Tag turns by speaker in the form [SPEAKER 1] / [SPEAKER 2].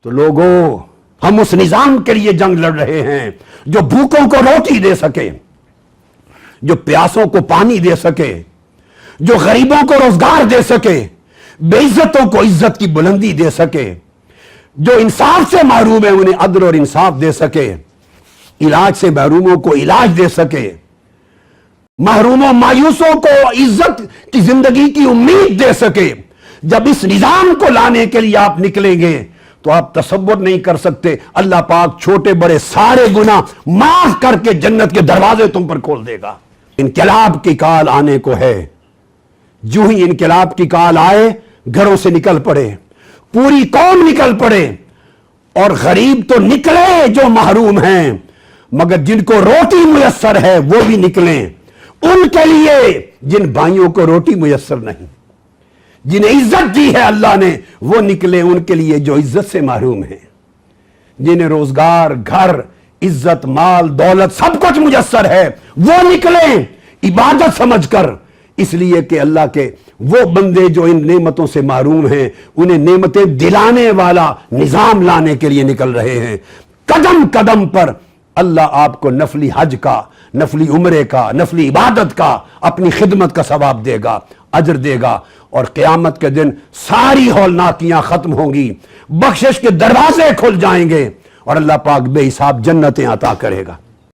[SPEAKER 1] تو لوگوں، ہم اس نظام کے لیے جنگ لڑ رہے ہیں جو بھوکوں کو روٹی دے سکے، جو پیاسوں کو پانی دے سکے، جو غریبوں کو روزگار دے سکے، بے عزتوں کو عزت کی بلندی دے سکے، جو انصاف سے محروم ہیں انہیں عدل اور انصاف دے سکے، علاج سے محروموں کو علاج دے سکے، محروموں مایوسوں کو عزت کی زندگی کی امید دے سکے۔ جب اس نظام کو لانے کے لیے آپ نکلیں گے تو آپ تصور نہیں کر سکتے، اللہ پاک چھوٹے بڑے سارے گناہ معاف کر کے جنت کے دروازے تم پر کھول دے گا۔ انقلاب کی کال آنے کو ہے، جو ہی انقلاب کی کال آئے گھروں سے نکل پڑے، پوری قوم نکل پڑے، اور غریب تو نکلے جو محروم ہیں، مگر جن کو روٹی میسر ہے وہ بھی نکلیں، ان کے لیے جن بھائیوں کو روٹی میسر نہیں، جنہیں عزت دی ہے اللہ نے، وہ نکلے ان کے لیے جو عزت سے محروم ہیں، جنہیں روزگار، گھر، عزت، مال، دولت سب کچھ میسر ہے، وہ نکلیں عبادت سمجھ کر، اس لیے کہ اللہ کے وہ بندے جو ان نعمتوں سے محروم ہیں انہیں نعمتیں دلانے والا نظام لانے کے لیے نکل رہے ہیں۔ قدم قدم پر اللہ آپ کو نفلی حج کا، نفلی عمرے کا، نفلی عبادت کا، اپنی خدمت کا ثواب دے گا، اجر دے گا، اور قیامت کے دن ساری ہولناکیاں ختم ہوں گی، بخشش کے دروازے کھل جائیں گے، اور اللہ پاک بے حساب جنتیں عطا کرے گا۔